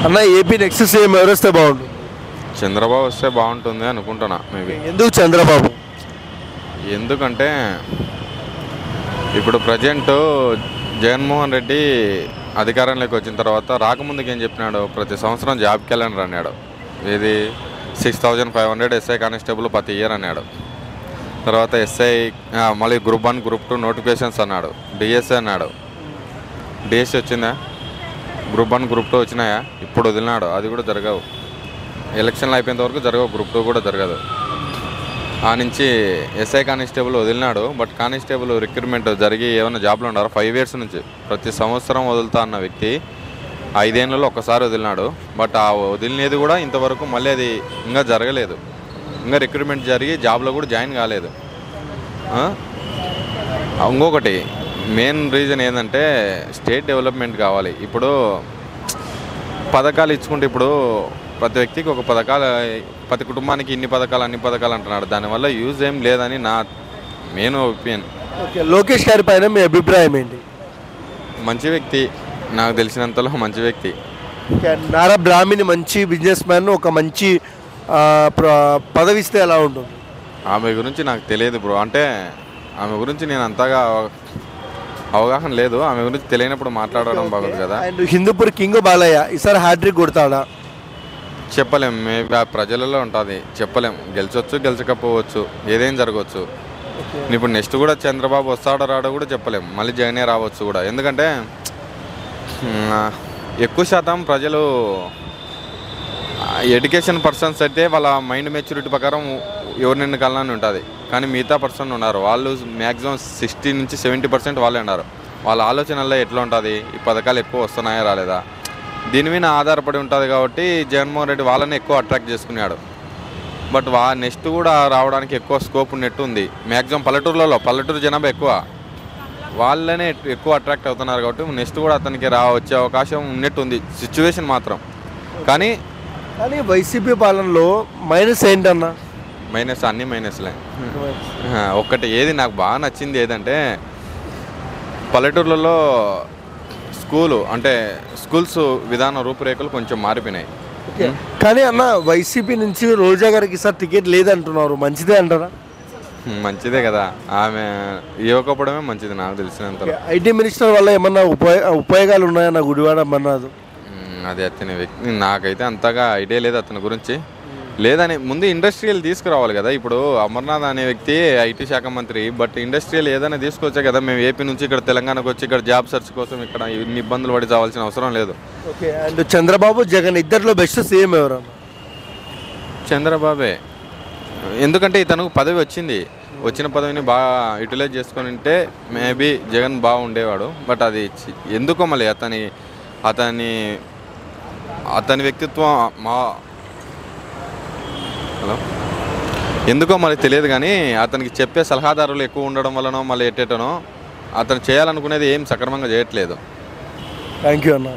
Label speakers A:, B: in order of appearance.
A: అన్న AP next CM ఎవరు వస్తే బాగుంటుంది?
B: చంద్రబాబు వస్తే బాగుంటుంది అనుకుంటున్నా మేబీ.
A: ఎందుకు చంద్రబాబు?
B: ఎందుకంటే ఇప్పుడు ప్రజెంట్ జగన్మోహన్ రెడ్డి అధికారంలోకి వచ్చిన తర్వాత రాకముందుకు ఏం చెప్పినాడు, ప్రతి సంవత్సరం జాబ్ క్యాలెండర్ అన్నాడు. ఇది 6500 ఎస్ఐ కానిస్టేబుల్ ప్రతి ఇయర్ అన్నాడు. తర్వాత ఎస్ఐ మళ్ళీ గ్రూప్ 1 గ్రూప్ 2 నోటిఫికేషన్స్ అన్నాడు. డిఎస్ఏ అన్నాడు. డిఎస్సి వచ్చిందా? గ్రూప్ 1 గ్రూప్ 2 వచ్చినాయా? ఇప్పుడు వదిలినాడు. అది కూడా జరగవు. ఎలక్షన్లు అయిపోయేంత వరకు జరగవు. గ్రూప్ 2 కూడా జరగదు. ఆ నుంచి ఎస్ఐ కానిస్టేబుల్ వదిలినాడు. బట్ కానిస్టేబుల్ రిక్రూట్మెంట్ జరిగి ఏమైనా జాబ్లో ఉన్నారు 5 years నుంచి. ప్రతి సంవత్సరం వదులుతా అన్న వ్యక్తి 5 ఏళ్ళలో ఒక్కసారి వదిలినాడు. బట్ ఆ వదిలినది కూడా ఇంతవరకు మళ్ళీ అది ఇంకా జరగలేదు. ఇంకా రిక్రూట్మెంట్ జరిగి జాబ్లో కూడా జాయిన్ కాలేదు. ఇంకొకటి మెయిన్ రీజన్ ఏంటంటే స్టేట్ డెవలప్మెంట్ కావాలి. ఇప్పుడు పథకాలు ఇచ్చుకుంటే ఇప్పుడు ప్రతి వ్యక్తికి ఒక పథకాలు, ప్రతి కుటుంబానికి ఇన్ని పథకాలు అన్ని పథకాలు అంటున్నాడు. దానివల్ల యూజ్ ఏం లేదని నా మెయిన్ ఒపీనియన్.
A: ఓకే, లోకేష్ గారి పైన మీ అభిప్రాయం ఏంటి?
B: మంచి వ్యక్తి, నాకు తెలిసినంతలో మంచి వ్యక్తి.
A: నారా బ్రాహ్మణి మంచి బిజినెస్ మ్యాన్, ఒక మంచి పదవి ఇస్తే ఎలా ఉంటుంది?
B: ఆమె గురించి నాకు తెలియదు బ్రో. అంటే ఆమె గురించి నేను అంతగా అవగాహన లేదు. ఆమె గురించి తెలియనప్పుడు మాట్లాడడం బాగుంది కదా.
A: అండ్ హిందూపూర్ కింగ్ బాలయ్య ఈసారి హ్యాట్రిక్ కొడతాడా?
B: చెప్పలేం. మేబీ ఆ ప్రజలలో ఉంటుంది. చెప్పలేం. గెలిచొచ్చు, గెలిచకపోవచ్చు, ఏదేం జరగవచ్చు. ఇప్పుడు నెక్స్ట్ కూడా చంద్రబాబు వస్తాడో రాడో కూడా చెప్పలేం. మళ్ళీ జగనే రావచ్చు కూడా. ఎందుకంటే ఎక్కువ శాతం ప్రజలు ఎడ్యుకేషన్ పర్సన్స్ అయితే వాళ్ళ మైండ్ మెచ్యూరిటీ ప్రకారం ఎవరిని ఎన్నుకాలని ఉంటుంది. కానీ మిగతా పర్సన్ ఉన్నారు, వాళ్ళు మ్యాక్సిమం 60 నుంచి 70% వాళ్ళే ఉన్నారు. వాళ్ళ ఆలోచనల్లో ఎట్లా ఉంటుంది, ఈ పథకాలు ఎక్కువ వస్తున్నాయా రాలేదా, దీని మీద ఆధారపడి ఉంటుంది. కాబట్టి జగన్మోహన్ రెడ్డి వాళ్ళని ఎక్కువ అట్రాక్ట్ చేసుకున్నాడు. బట్ నెక్స్ట్ కూడా రావడానికి ఎక్కువ స్కోప్ ఉన్నట్టు ఉంది. మ్యాక్సిమం పల్లెటూరు జనాభా ఎక్కువ, వాళ్ళనే ఎక్కువ అట్రాక్ట్ అవుతున్నారు. కాబట్టి నెక్స్ట్ కూడా అతనికి వచ్చే అవకాశం ఉన్నట్టుంది సిచ్యువేషన్ మాత్రం. కానీ
A: వైసీపీ పాలనలో మైనస్ ఏంటన్నా?
B: మైనస్ అన్ని మైనస్లే. ఒక్కటి ఏది నాకు బాగా నచ్చింది ఏదంటే పల్లెటూర్లలో స్కూల్స్ విధాన రూపురేఖలు కొంచెం మారిపోయినాయి.
A: కానీ అన్న వైసీపీ నుంచి రోజా గారికి ఈసారి టికెట్ లేదంటున్నారు, మంచిదే అంటారా?
B: మంచిదే కదా, ఆమె ఇవ్వకపోవడమే మంచిది నాకు తెలిసినంత.
A: ఐటీ మినిస్టర్ వల్ల ఏమన్నా ఉపయోగాలు ఉన్నాయన్న గుడివాడ అమర్నాథ్?
B: అది అతని వ్యక్తి నాకైతే అంతగా ఐడియా లేదు అతని గురించి. లేదని ముందు ఇండస్ట్రియల్ తీసుకురావాలి కదా. ఇప్పుడు అమర్నాథ్ అనే వ్యక్తి ఐటీ శాఖ మంత్రి. బట్ ఇండస్ట్రియల్ ఏదైనా తీసుకొచ్చే కదా. మేము ఏపీ నుంచి ఇక్కడ తెలంగాణకు వచ్చి ఇక్కడ జాబ్ సెర్చ్ కోసం ఇక్కడ ఇన్ని ఇబ్బందులు పడి చావాల్సిన అవసరం లేదు.
A: ఓకే, అండ్ చంద్రబాబు జగన్ ఇద్దరిలో బెస్ట్ సీఎం ఎవరు?
B: చంద్రబాబే. ఎందుకంటే ఇతను పదవి వచ్చిన పదవిని బాగా యూటిలైజ్ చేసుకొని ఉంటే మేబీ జగన్ బాగుండేవాడు. బట్ అది ఎందుకో మళ్ళీ అతని వ్యక్తిత్వం ఎందుకో మరి తెలియదు. కానీ అతనికి చెప్పే సలహాదారులు ఎక్కువ ఉండడం వలనో మళ్ళీ ఎట్టేటనో అతను చేయాలనుకునేది ఏం సక్రమంగా చేయట్లేదు.
A: థ్యాంక్ యూ అన్న.